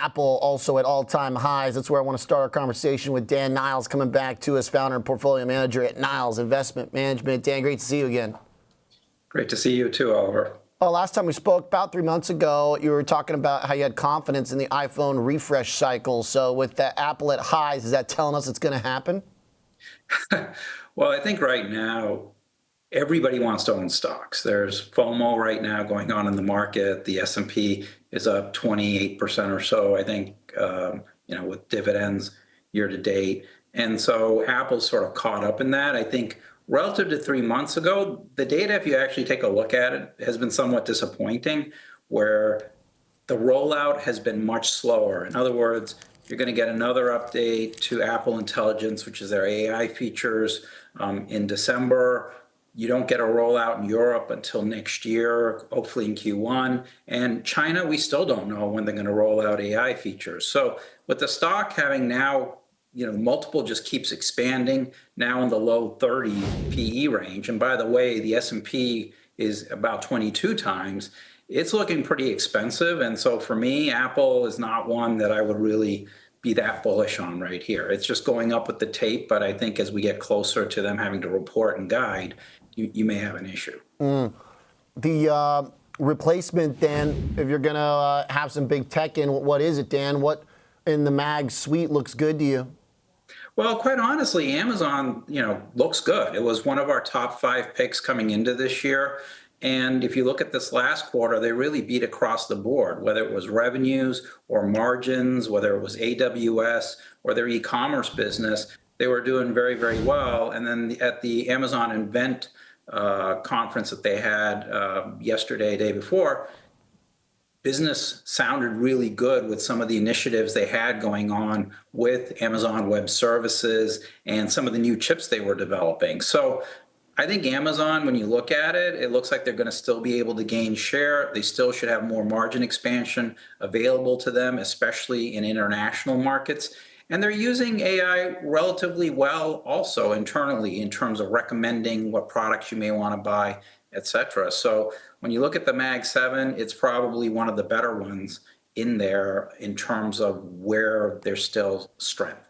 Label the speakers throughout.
Speaker 1: Apple also at all-time highs. That's where I want to start our conversation with Dan Niles, coming back to us, founder and portfolio manager at Niles Investment Management. Dan, great to see you again.
Speaker 2: Great to see you too, Oliver.
Speaker 1: Oh, last time we spoke, about 3 months ago, you were talking about how you had confidence in the iPhone refresh cycle. So with the Apple at highs, is that telling us it's going to happen?
Speaker 2: Well, I think right now, everybody wants to own stocks. There's FOMO right now going on in the market. The S&P is up 28% or so, I think, with dividends year to date. And so Apple's sort of caught up in that. I think relative to 3 months ago, the data, if you actually take a look at it, has been somewhat disappointing, where the rollout has been much slower. In other words, you're going to get another update to Apple Intelligence, which is their AI features, in December. You don't get a rollout in Europe until next year, hopefully in Q1. And China, we still don't know when they're going to roll out AI features. So with the stock having now, multiple just keeps expanding, now in the low 30 PE range. And by the way, the S&P is about 22 times. It's looking pretty expensive. And so for me, Apple is not one that I would really be that bullish on right here. It's just going up with the tape. But I think as we get closer to them having to report and guide, you may have an issue.
Speaker 1: The replacement, Dan, if you're going to have some big tech in, what is it, Dan? What in the MAG suite looks good to you?
Speaker 2: Well, quite honestly, Amazon, looks good. It was one of our top 5 picks coming into this year. And if you look at this last quarter, they really beat across the board, whether it was revenues or margins, whether it was AWS or their e-commerce business. They were doing very, very well. And then at the Amazon Invent conference that they had yesterday, day before, business sounded really good with some of the initiatives they had going on with Amazon Web Services and some of the new chips they were developing. So I think Amazon, when you look at it, it looks like they're going to still be able to gain share. They still should have more margin expansion available to them, especially in international markets. And they're using AI relatively well also internally in terms of recommending what products you may want to buy, et cetera. So when you look at the MAG 7, it's probably one of the better ones in there in terms of where there's still strength.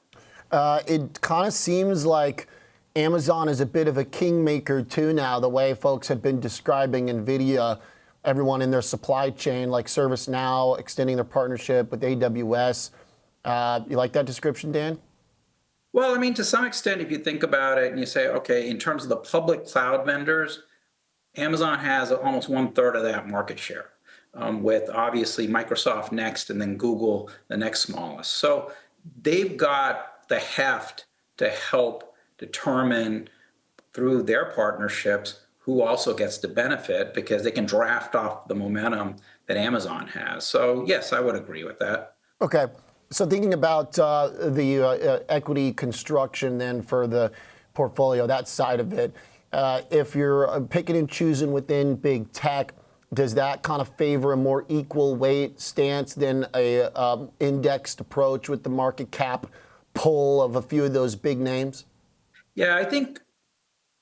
Speaker 1: It kind of seems like Amazon is a bit of a kingmaker too now, the way folks have been describing NVIDIA, everyone in their supply chain, like ServiceNow, extending their partnership with AWS. You like that description, Dan?
Speaker 2: Well, I mean, to some extent, if you think about it and you say, okay, in terms of the public cloud vendors, Amazon has almost 1/3 of that market share, with obviously Microsoft next and then Google the next smallest. So they've got the heft to help determine through their partnerships who also gets to benefit, because they can draft off the momentum that Amazon has. So yes, I would agree with that.
Speaker 1: Okay. So thinking about the equity construction then for the portfolio, that side of it, if you're picking and choosing within big tech, does that kind of favor a more equal weight stance than a indexed approach with the market cap pull of a few of those big names?
Speaker 2: Yeah, I think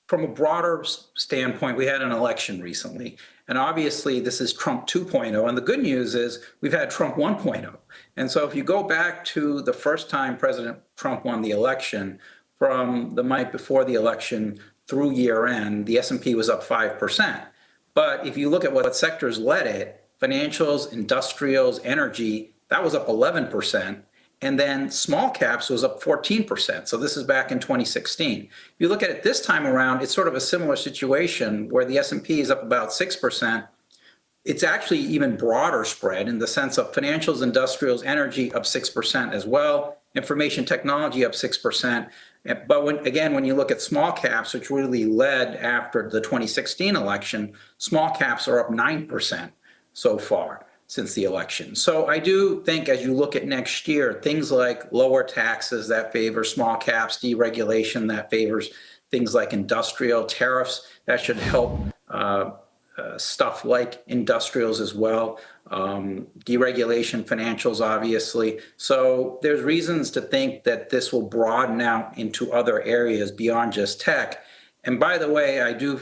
Speaker 2: from a broader standpoint, we had an election recently. And obviously, this is Trump 2.0. And the good news is we've had Trump 1.0. And so if you go back to the first time President Trump won the election, from the night before the election through year end, the S&P was up 5%. But if you look at what sectors led it, financials, industrials, energy, that was up 11%. And then small caps was up 14%. So this is back in 2016. If you look at it this time around, it's sort of a similar situation where the S&P is up about 6%. It's actually even broader spread in the sense of financials, industrials, energy up 6% as well. Information technology up 6%. But when you look at small caps, which really led after the 2016 election, small caps are up 9% so far since the election. So I do think as you look at next year, things like lower taxes that favor small caps, deregulation that favors things like industrial, tariffs that should help stuff like industrials as well, deregulation, financials, obviously. So there's reasons to think that this will broaden out into other areas beyond just tech. And by the way, I do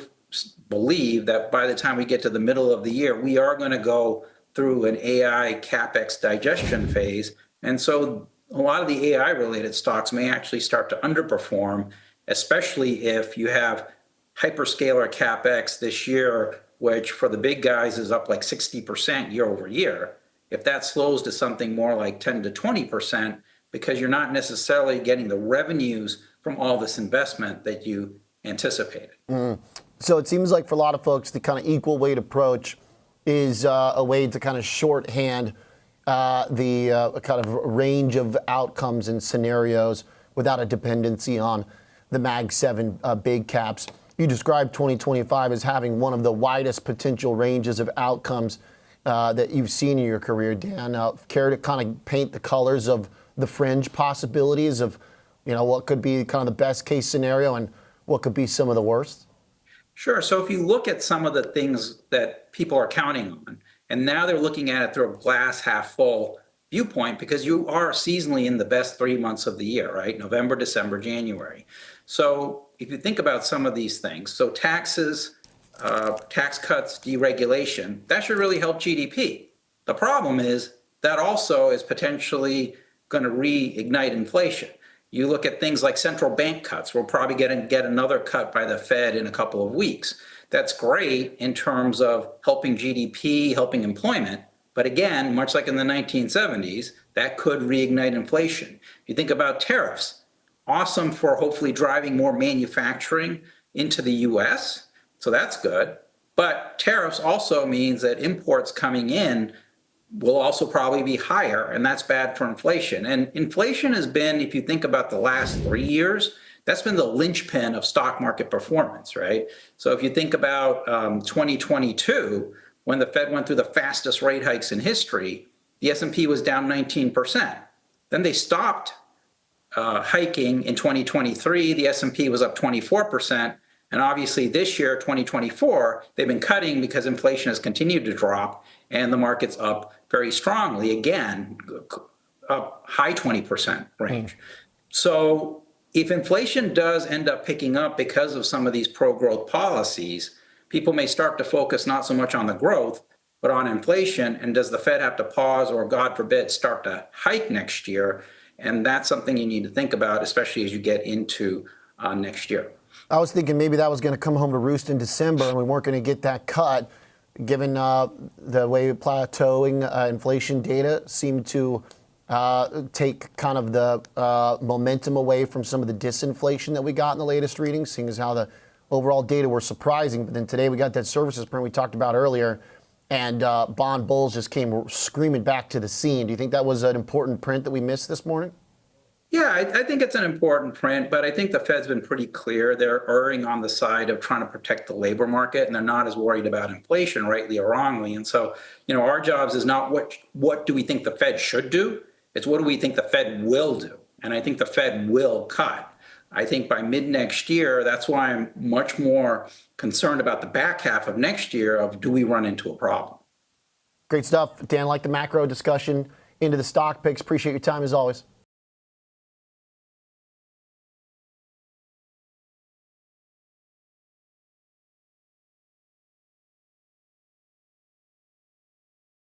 Speaker 2: believe that by the time we get to the middle of the year, we are going to go through an AI CapEx digestion phase. And so a lot of the AI related stocks may actually start to underperform, especially if you have hyperscaler CapEx this year, which for the big guys is up like 60% year over year. If that slows to something more like 10 to 20%, because you're not necessarily getting the revenues from all this investment that you anticipated.
Speaker 1: So it seems like for a lot of folks, the kind of equal weight approach is a way to kind of shorthand the kind of range of outcomes and scenarios without a dependency on the Mag 7 big caps. You described 2025 as having one of the widest potential ranges of outcomes that you've seen in your career, Dan. Care to kind of paint the colors of the fringe possibilities of, what could be kind of the best case scenario and what could be some of the worst?
Speaker 2: Sure. So if you look at some of the things that people are counting on, and now they're looking at it through a glass half full viewpoint, because you are seasonally in the best 3 months of the year, right? November, December, January. So if you think about some of these things, so taxes, tax cuts, deregulation, that should really help GDP. The problem is that also is potentially going to reignite inflation. You look at things like central bank cuts. We'll probably get another cut by the Fed in a couple of weeks. That's great in terms of helping GDP, helping employment. But again, much like in the 1970s, that could reignite inflation. If you think about tariffs, awesome for hopefully driving more manufacturing into the US. So that's good. But tariffs also means that imports coming in will also probably be higher, and that's bad for inflation. And inflation has been, if you think about the last 3 years, that's been the linchpin of stock market performance, right? So if you think about 2022, when the Fed went through the fastest rate hikes in history, the S&P was down 19%. Then they stopped hiking in 2023. The S&P was up 24%. And obviously this year, 2024, they've been cutting because inflation has continued to drop and the market's up very strongly, again, up high 20% range. So if inflation does end up picking up because of some of these pro-growth policies, people may start to focus not so much on the growth, but on inflation. And does the Fed have to pause or, God forbid, start to hike next year? And that's something you need to think about, especially as you get into next year.
Speaker 1: I was thinking maybe that was going to come home to roost in December and we weren't going to get that cut, given the way plateauing inflation data seemed to take kind of the momentum away from some of the disinflation that we got in the latest readings, seeing as how the overall data were surprising. But then today we got that services print we talked about earlier, and bond bulls just came screaming back to the scene. Do you think that was an important print that we missed this morning?
Speaker 2: Yeah, I think it's an important print, but I think the Fed's been pretty clear. They're erring on the side of trying to protect the labor market, and they're not as worried about inflation, rightly or wrongly. And so, our jobs is not what do we think the Fed should do? It's what do we think the Fed will do? And I think the Fed will cut. I think by mid next year, that's why I'm much more concerned about the back half of next year of do we run into a problem?
Speaker 1: Great stuff. Dan, like the macro discussion into the stock picks. Appreciate your time as always.